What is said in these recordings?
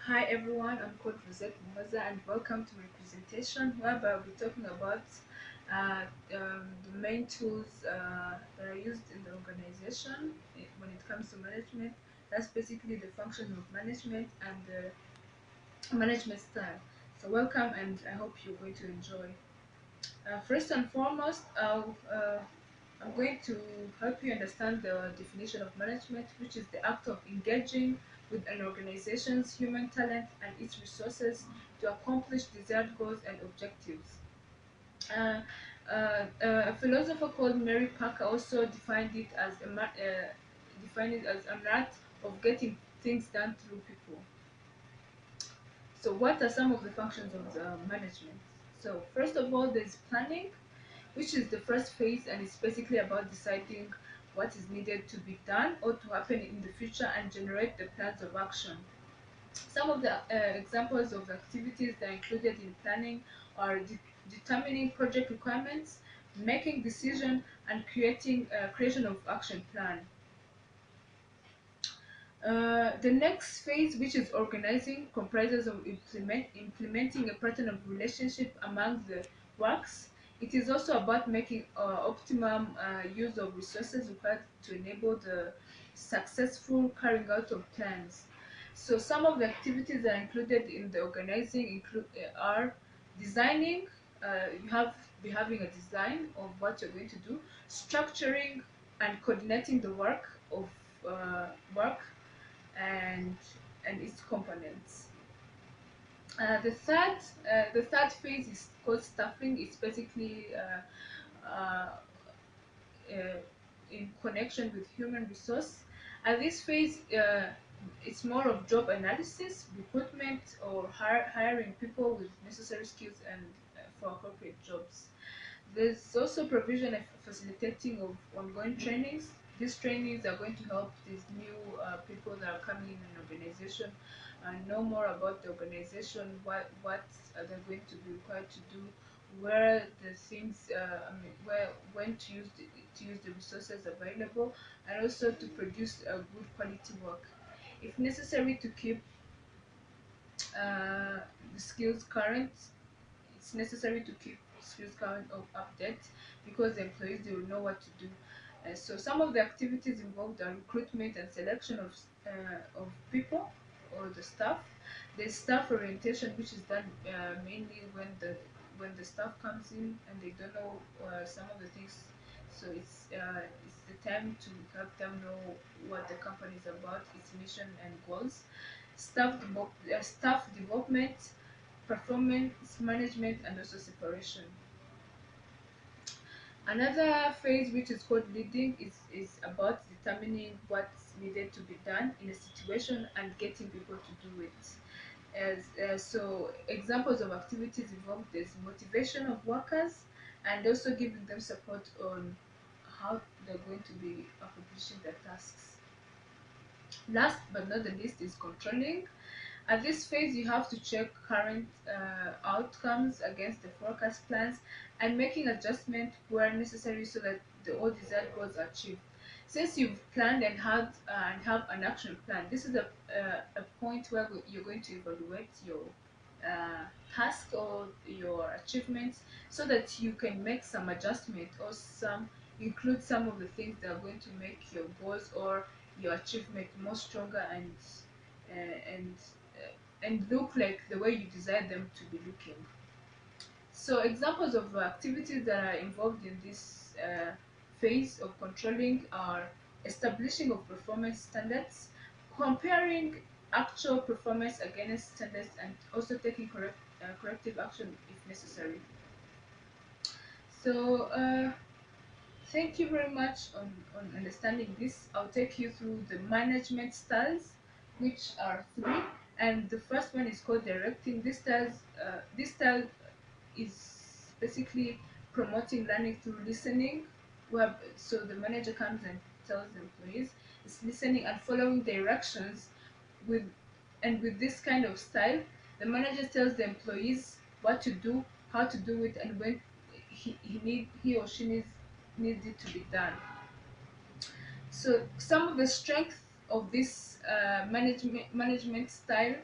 Hi everyone, I'm called Rosette Moza and welcome to my presentation whereby I'll be talking about the main tools that are used in the organization when it comes to management. That's basically the function of management and the management style. So welcome and I hope you're going to enjoy. First and foremost, I'm going to help you understand the definition of management, which is the act of engaging with an organization's human talent and its resources to accomplish desired goals and objectives. Uh, a philosopher called Mary Parker also defined it as an art of getting things done through people. So, what are some of the functions of the management? So, first of all, there's planning, which is the first phase and it's basically about deciding what is needed to be done or to happen in the future and generate the plans of action. Some of the examples of activities that are included in planning are determining project requirements, making decision, and creating creation of action plan. The next phase, which is organizing, comprises of implementing a pattern of relationship among the works. It is also about making optimum use of resources required to enable the successful carrying out of plans. So some of the activities that are included in the organizing are designing. You have be having a design of what you're going to do, structuring and coordinating the work and its components. The third phase is called staffing. It's basically uh, in connection with human resource. At this phase, it's more of job analysis, recruitment, or hiring people with necessary skills and for appropriate jobs. There's also provision of facilitating of ongoing trainings. These trainings are going to help these new people that are coming in an organization and know more about the organization, what they're going to be required to do, where the things, where when to use the resources available, and also to produce a good quality work. If necessary, to keep the skills current, it's necessary to keep skills current or update because the employees they will know what to do. So some of the activities involved are recruitment and selection of people or the staff. There's staff orientation, which is done mainly when the staff comes in and they don't know some of the things. So it's the time to help them know what the company is about, its mission and goals. Staff development, performance management, and also separation. Another phase, which is called leading, is about determining what's needed to be done in a situation and getting people to do it. So examples of activities involved is motivation of workers and also giving them support on how they're going to be accomplishing their tasks. Last but not the least is controlling. At this phase, you have to check current outcomes against the forecast plans and making adjustments where necessary so that the all desired goals are achieved. Since you've planned and have an action plan, this is a point where you're going to evaluate your task or your achievements so that you can make some adjustment or some include some of the things that are going to make your goals or your achievement more stronger and and look like the way you desire them to be looking. So examples of activities that are involved in this phase of controlling are establishing of performance standards, comparing actual performance against standards, and also taking corrective action if necessary. So thank you very much on understanding this. I'll take you through the management styles, which are three. And the first one is called directing. This style is basically promoting learning through listening. So the manager comes and tells the employees, it's listening and following directions with with this kind of style, the manager tells the employees what to do, how to do it, and when he or she needs it to be done. So some of the strength of this management style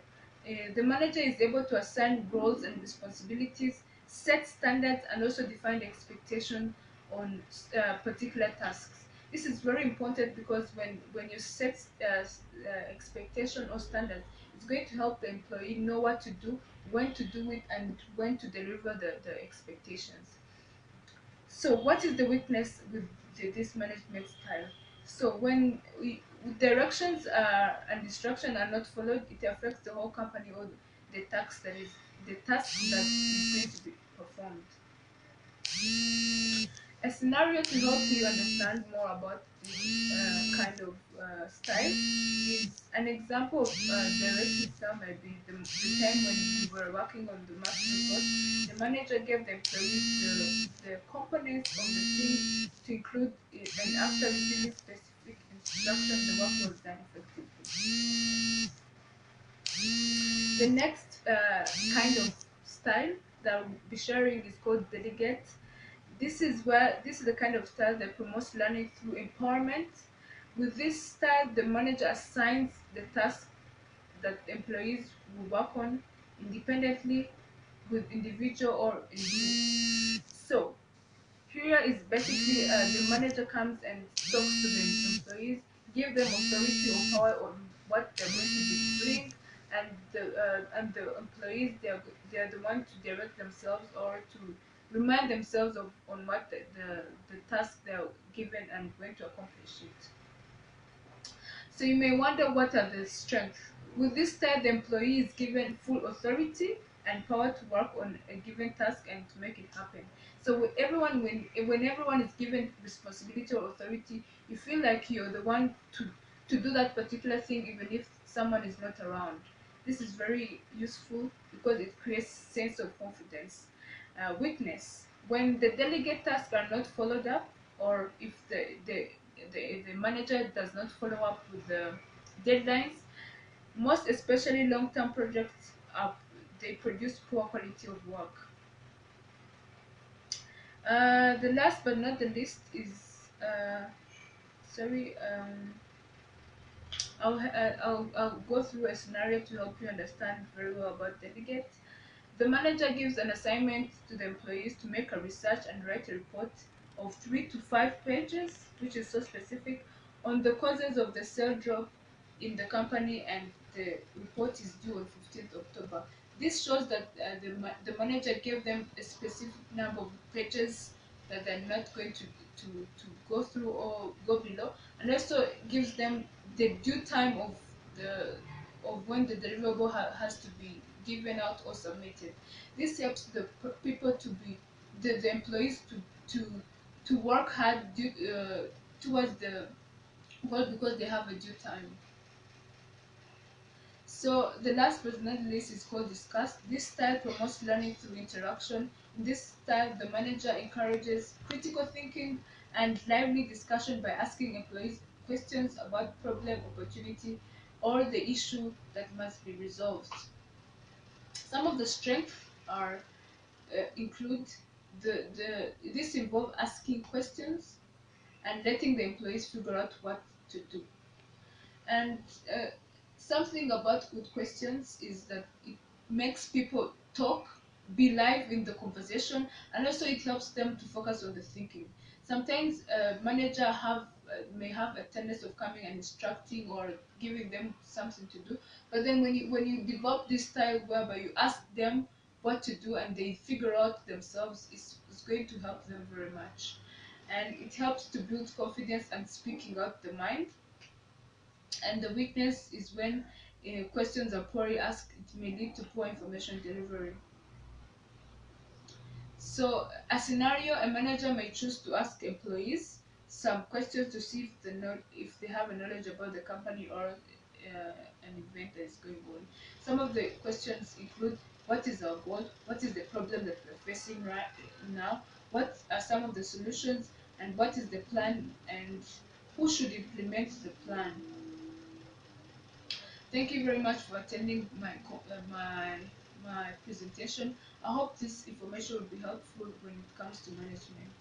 The manager is able to assign roles and responsibilities, set standards, and also define expectation on particular tasks. This is very important because when you set expectation or standards, it's going to help the employee know what to do, when to do it, and when to deliver the expectations. So, what is the weakness with this management style? So, when directions and instruction are not followed, it affects the whole company or the task that is going to be performed. A scenario to help you understand more about this kind of style is an example of direct style might be the time when you were working on the math report. The manager gave the employees the components of the thing to include it, and after receiving specific instructions, the work was done effectively. The next kind of style that I'll be sharing is called delegate. This is the kind of style that promotes learning through empowerment. With this style, the manager assigns the task that employees will work on independently with individual or in group. So here is basically the manager comes and talks to the employees, give them authority or power on what they're going to be doing, and the employees they are the one to direct themselves or to remind themselves of on what the task they're given and going to accomplish it. So you may wonder, what are the strengths? With this style, the employee is given full authority and power to work on a given task and to make it happen. So with everyone, when everyone is given responsibility or authority, you feel like you're the one to do that particular thing, even if someone is not around. This is very useful because it creates sense of confidence. Weakness: when the delegate tasks are not followed up, or if the manager does not follow up with the deadlines, most especially long-term projects, they produce poor quality of work. The last but not the least is sorry. I'll go through a scenario to help you understand very well about delegate. The manager gives an assignment to the employees to make a research and write a report of 3 to 5 pages, which is so specific, on the causes of the sale drop in the company, and the report is due on 15th October. This shows that the manager gave them a specific number of pages that they're not going to go through or go below, and also gives them the due time the of when the deliverable has to be given out or submitted. This helps the people to be the employees to work hard towards the goal because they have a due time. So the last but not least is called discuss. This style promotes learning through interaction. In this style, the manager encourages critical thinking and lively discussion by asking employees questions about problem, opportunity, or the issue that must be resolved. Some of the strengths are include this involve asking questions and letting the employees figure out what to do. And uh, something about good questions is that it makes people talk, be live in the conversation, and also it helps them to focus on the thinking. Sometimes manager may have a tendency of coming and instructing or giving them something to do, but then when you develop this style whereby you ask them what to do and they figure out themselves, it's going to help them very much, and it helps to build confidence and speaking out the mind. And the weakness is when questions are poorly asked, it may lead to poor information delivery. So, a scenario: a manager may choose to ask employees some questions to see if they have a knowledge about the company or an event that is going on. Some of the questions include: what is our goal? What is the problem that we're facing right now? What are some of the solutions? And what is the plan? And who should implement the plan? Thank you very much for attending my presentation. I hope this information will be helpful when it comes to management.